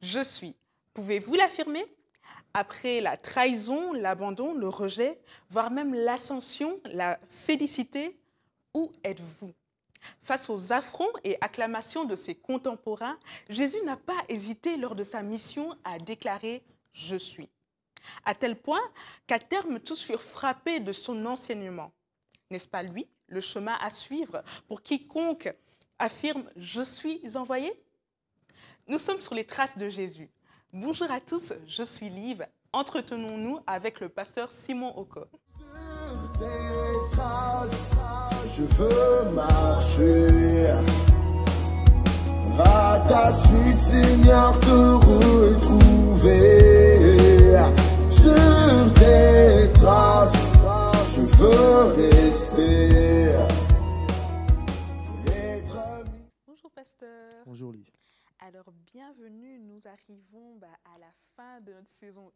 Je suis. Pouvez-vous l'affirmer? Après la trahison, l'abandon, le rejet, voire même l'ascension, la félicité, où êtes-vous? Face aux affronts et acclamations de ses contemporains, Jésus n'a pas hésité lors de sa mission à déclarer « Je suis ». À tel point qu'à terme, tous furent frappés de son enseignement. N'est-ce pas lui, le chemin à suivre pour quiconque affirme « Je suis envoyé » ? Nous sommes sur les traces de Jésus. Bonjour à tous, je suis Liv. Entretenons-nous avec le pasteur Simon Oko. Sur tes traces, je veux marcher. À ta suite, Seigneur, te retrouver. Sur tes traces, je veux rester. Bonjour pasteur. Bonjour Liv. Alors bienvenue, nous arrivons à la fin de notre saison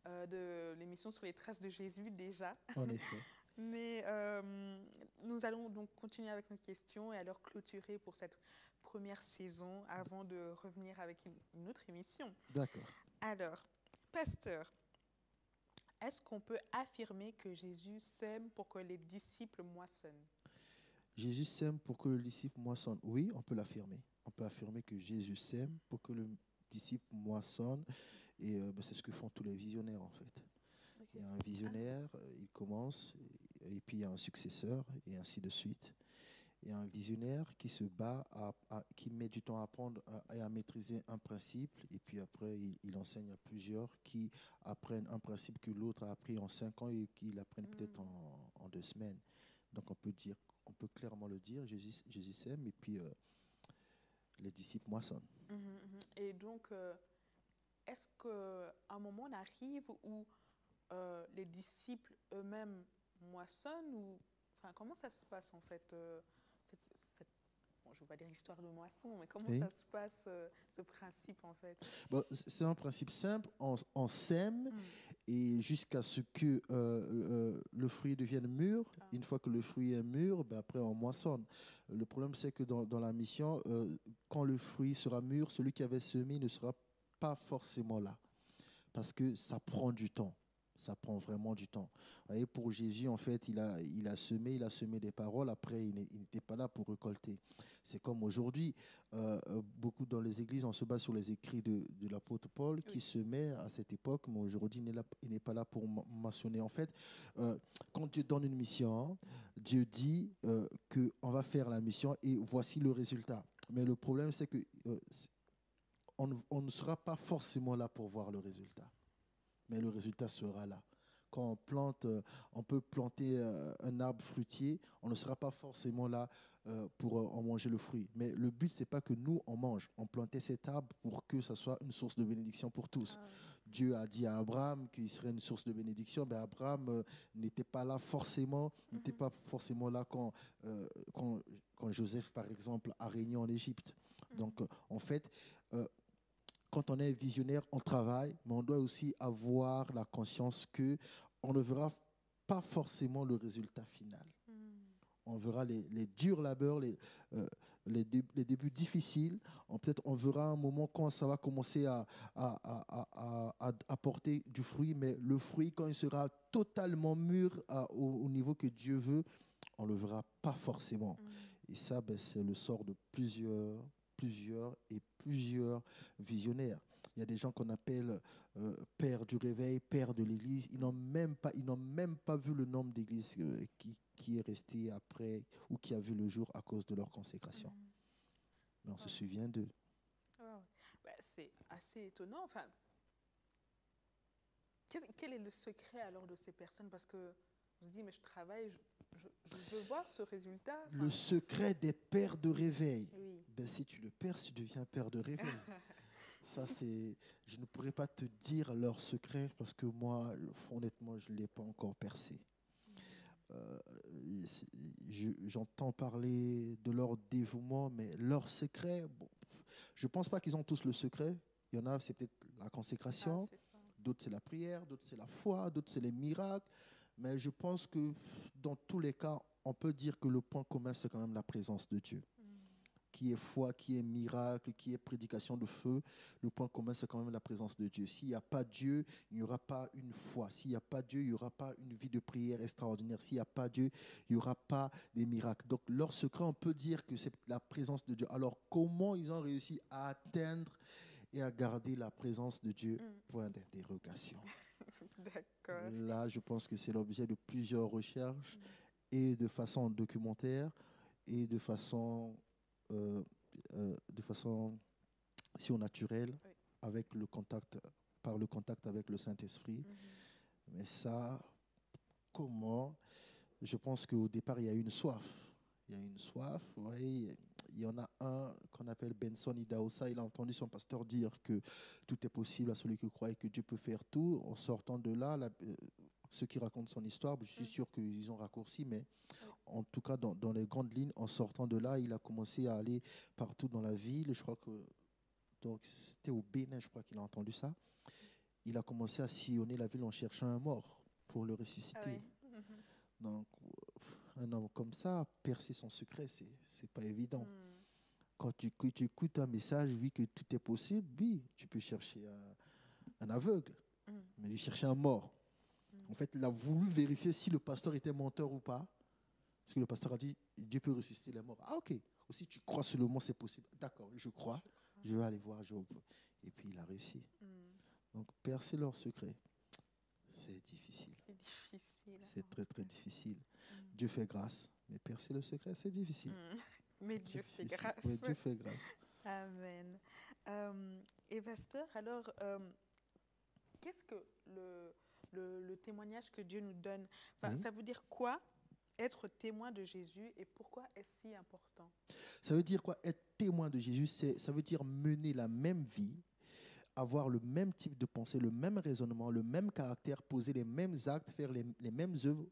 1 de l'émission sur les traces de Jésus déjà. En effet. Mais nous allons donc continuer avec nos questions et alors clôturer pour cette première saison avant de revenir avec une autre émission. D'accord. Alors, pasteur, est-ce qu'on peut affirmer que Jésus sème pour que les disciples moissonnent? Jésus sème pour que le disciple moissonne. Oui, on peut l'affirmer. On peut affirmer que Jésus sème pour que le disciple moissonne. Et c'est ce que font tous les visionnaires en fait. Okay. Il y a un visionnaire, il commence, et puis il y a un successeur, et ainsi de suite. Il y a un visionnaire qui se bat, qui met du temps à apprendre et à maîtriser un principe, et puis après il enseigne à plusieurs qui apprennent un principe que l'autre a appris en 5 ans et qui l'apprennent peut-être en 2 semaines. Donc on peut clairement le dire, Jésus sème, et puis les disciples moissonnent. Et donc, est-ce qu'à un moment on arrive où les disciples eux-mêmes moissonnent ou comment ça se passe en fait bon, je ne veux pas dire histoire de moisson, mais comment ça se passe ce principe en fait? Bon, c'est un principe simple, on sème et jusqu'à ce que le fruit devienne mûr. Une fois que le fruit est mûr, après on moissonne. Le problème c'est que dans la mission, quand le fruit sera mûr, celui qui avait semé ne sera pas forcément là parce que ça prend du temps. Ça prend vraiment du temps. Vous voyez, pour Jésus, en fait, il a semé des paroles. Après, il n'était pas là pour récolter. C'est comme aujourd'hui, beaucoup dans les églises, on se base sur les écrits de l'apôtre Paul qui semait à cette époque, mais aujourd'hui, il n'est pas là pour mentionner. En fait, quand Dieu donne une mission, Dieu dit qu'on va faire la mission et voici le résultat. Mais le problème, c'est que on ne sera pas forcément là pour voir le résultat. Mais le résultat sera là. Quand on peut planter un arbre fruitier, on ne sera pas forcément là pour en manger le fruit. Mais le but, ce n'est pas que nous, on mange. On plantait cet arbre pour que ça soit une source de bénédiction pour tous. Dieu a dit à Abraham qu'il serait une source de bénédiction, mais Abraham n'était pas là forcément, n'était pas forcément là quand Joseph, par exemple, a régné en Égypte. Donc, en fait, quand on est visionnaire, on travaille, mais on doit aussi avoir la conscience qu'on ne verra pas forcément le résultat final. On verra les durs labeurs, les débuts difficiles. Peut-être on verra un moment quand ça va commencer à porter du fruit, mais le fruit, quand il sera totalement mûr au niveau que Dieu veut, on ne le verra pas forcément. Et ça, c'est le sort de plusieurs visionnaires. Il y a des gens qu'on appelle pères du réveil, pères de l'Église. Ils n'ont même pas vu le nombre d'églises qui est resté après ou qui a vu le jour à cause de leur consécration. Mais on se souvient d'eux. C'est assez étonnant. Enfin, quel est le secret alors de ces personnes? Parce que on se dit, mais je travaille, je veux voir ce résultat. Le secret des pères de réveil. Si tu le perds, tu deviens père de réveil. Ça, je ne pourrais pas te dire leur secret parce que moi, honnêtement, je ne l'ai pas encore percé. J'entends parler de leur dévouement, mais leur secret, je ne pense pas qu'ils ont tous le secret. Il y en a, c'est peut-être la consécration, d'autres c'est la prière, d'autres c'est la foi, d'autres c'est les miracles. Mais je pense que dans tous les cas, on peut dire que le point commun, c'est quand même la présence de Dieu. qui est foi, qui est miracle, qui est prédication de feu, le point commun, c'est quand même la présence de Dieu. S'il n'y a pas Dieu, il n'y aura pas une foi. S'il n'y a pas Dieu, il n'y aura pas une vie de prière extraordinaire. S'il n'y a pas Dieu, il n'y aura pas des miracles. Donc, leur secret, on peut dire que c'est la présence de Dieu. Alors, comment ils ont réussi à atteindre et à garder la présence de Dieu? Point d'interrogation. D'accord. Là, je pense que c'est l'objet de plusieurs recherches, et de façon documentaire, et de façon surnaturelle, Oui. avec le contact, par le contact avec le Saint-Esprit. Mais ça, comment? Je pense qu'au départ, il y a une soif. Il y a une soif, oui. Il y en a un qu'on appelle Benson Idahosa. Il a entendu son pasteur dire que tout est possible à celui qui croit et que Dieu peut faire tout. En sortant de là, ceux qui racontent son histoire, je suis sûr qu'ils ont raccourci, mais en tout cas, dans les grandes lignes, en sortant de là, il a commencé à aller partout dans la ville. Je crois que donc, c'était au Bénin, je crois qu'il a entendu ça. Il a commencé à sillonner la ville en cherchant un mort pour le ressusciter. Ah oui. Donc, un homme comme ça, percer son secret, c'est pas évident. Quand tu écoutes un message, oui, que tout est possible, oui, tu peux chercher un aveugle, mais lui chercher un mort. En fait, il a voulu vérifier si le pasteur était menteur ou pas. Parce que le pasteur a dit, Dieu peut ressusciter les morts. Ah, ok. Aussi, tu crois seulement c'est possible. D'accord, je crois. Je vais aller voir. Et puis, il a réussi. Donc, percer leur secret, c'est difficile. C'est difficile. C'est très, très difficile. Dieu fait grâce, mais percer le secret, c'est difficile. Mais C'est Dieu très fait difficile. grâce. Oui, Dieu fait grâce. Amen. Et pasteur, alors, qu'est-ce que le témoignage que Dieu nous donne, enfin, Oui. ça veut dire quoi être témoin de Jésus et pourquoi est-ce si important? Ça veut dire quoi? Être témoin de Jésus, ça veut dire mener la même vie, avoir le même type de pensée, le même raisonnement, le même caractère, poser les mêmes actes, faire les mêmes œuvres,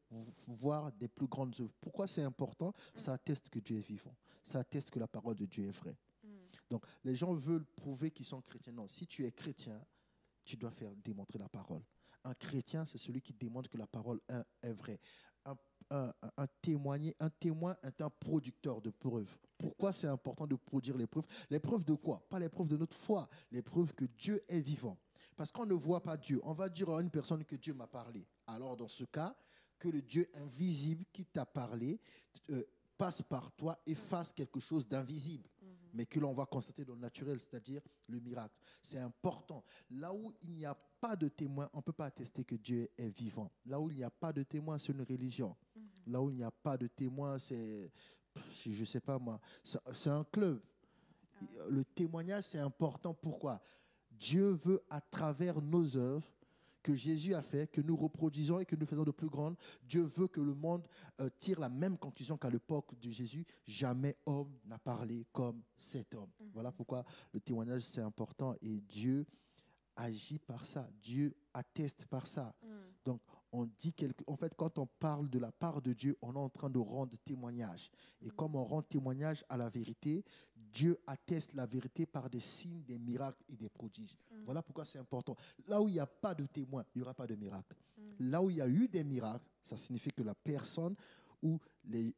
voire des plus grandes œuvres. Pourquoi c'est important? Ça atteste que Dieu est vivant. Ça atteste que la parole de Dieu est vraie. Donc, les gens veulent prouver qu'ils sont chrétiens. Non, si tu es chrétien, tu dois faire démontrer la parole. Un chrétien, c'est celui qui démontre que la parole est vraie. Un témoin est un producteur de preuves. Pourquoi c'est important de produire les preuves? Les preuves de quoi? Pas les preuves de notre foi, les preuves que Dieu est vivant. Parce qu'on ne voit pas Dieu. On va dire à une personne que Dieu m'a parlé. Alors dans ce cas, que le Dieu invisible qui t'a parlé passe par toi et fasse quelque chose d'invisible, mais que l'on va constater dans le naturel, c'est-à-dire le miracle. C'est important. Là où il n'y a pas de témoin, on ne peut pas attester que Dieu est vivant. Là où il n'y a pas de témoin, c'est une religion. Là où il n'y a pas de témoin, c'est, je ne sais pas moi, c'est un club. Le témoignage, c'est important. Pourquoi? Dieu veut, à travers nos œuvres, que Jésus a fait, que nous reproduisons et que nous faisons de plus grandes, Dieu veut que le monde tire la même conclusion qu'à l'époque de Jésus. Jamais homme n'a parlé comme cet homme. Voilà pourquoi le témoignage, c'est important. Et Dieu agit par ça. Dieu atteste par ça. Donc, on dit en fait, quand on parle de la part de Dieu, on est en train de rendre témoignage. Et comme on rend témoignage à la vérité, Dieu atteste la vérité par des signes, des miracles et des prodiges. Voilà pourquoi c'est important. Là où il n'y a pas de témoin, il n'y aura pas de miracle. Là où il y a eu des miracles, ça signifie que la personne ou les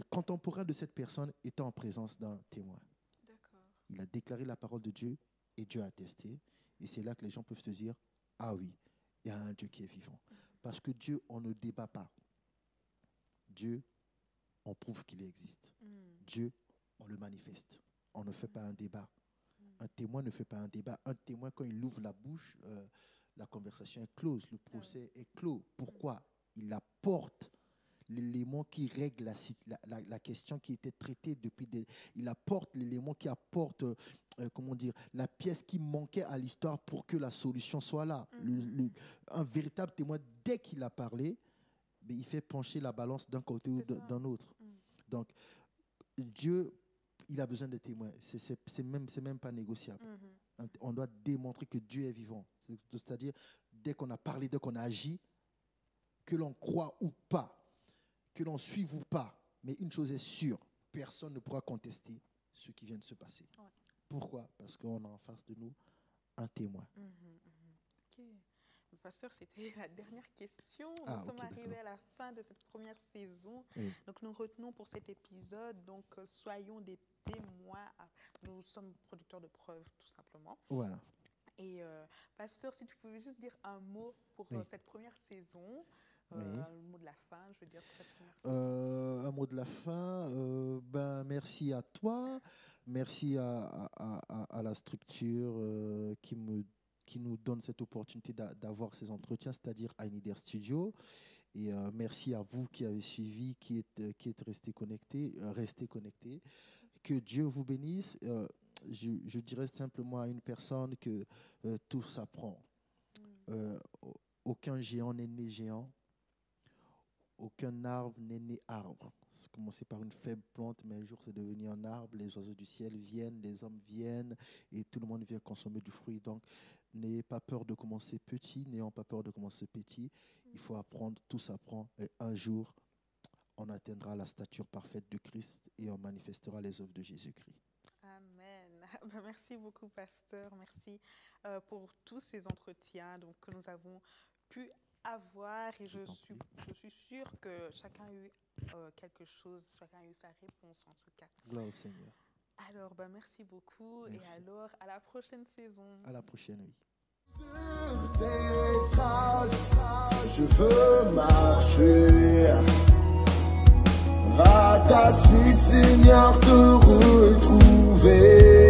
contemporains de cette personne étaient en présence d'un témoin. D'accord. Il a déclaré la parole de Dieu et Dieu a attesté. Et c'est là que les gens peuvent se dire, ah oui, il y a un Dieu qui est vivant. Parce que Dieu, on ne débat pas. Dieu, on prouve qu'il existe. Dieu, on le manifeste. On ne fait pas un débat. Un témoin ne fait pas un débat. Un témoin, quand il ouvre la bouche, la conversation est close, le procès est clos. Pourquoi? Il apporte l'élément qui règle la question qui était traitée depuis il apporte l'élément qui apporte comment dire, la pièce qui manquait à l'histoire pour que la solution soit là. Un véritable témoin, dès qu'il a parlé, ben, il fait pencher la balance d'un côté ou d'un autre. Donc, Dieu, il a besoin de témoins. C'est même pas négociable. On doit démontrer que Dieu est vivant. C'est-à-dire, dès qu'on a parlé, dès qu'on a agi, que l'on croit ou pas, que l'on suive ou pas, mais une chose est sûre, personne ne pourra contester ce qui vient de se passer. Pourquoi? Parce qu'on a en face de nous un témoin. Ok. Pasteur, c'était la dernière question. Nous Ah, sommes ok, arrivés d'accord. à la fin de cette première saison. Oui. Donc, nous retenons pour cet épisode, donc, soyons des témoins. Nous sommes producteurs de preuves, tout simplement. Voilà. Et Pasteur, si tu pouvais juste dire un mot pour Oui. cette première saison, Oui. le mot de la fin, je veux dire, pour cette première saison. Un mot de la fin. Ben, merci à toi. Merci à la structure qui nous donne cette opportunité d'avoir ces entretiens, c'est-à-dire I Need Air Studio. Et merci à vous qui avez suivi, qui êtes restés connectés, Que Dieu vous bénisse. Je dirais simplement à une personne que tout s'apprend. Aucun géant n'est né géant. Aucun arbre n'est né arbre. C'est commencé par une faible plante, mais un jour c'est devenu un arbre. Les oiseaux du ciel viennent, les hommes viennent, et tout le monde vient consommer du fruit. Donc, n'ayez pas peur de commencer petit, n'ayons pas peur de commencer petit. Il faut apprendre, tout s'apprend, et un jour, on atteindra la stature parfaite de Christ et on manifestera les œuvres de Jésus-Christ. Amen. Merci beaucoup, Pasteur. Merci pour tous ces entretiens donc, que nous avons pu avoir. Et je suis sûre que chacun a eu quelque chose, chacun a eu sa réponse en tout cas. Gloire au Seigneur. Alors, merci beaucoup. Merci. Et alors, à la prochaine saison. À la prochaine, oui. Sur tes traces, je veux marcher. À ta suite, Seigneur, te retrouver.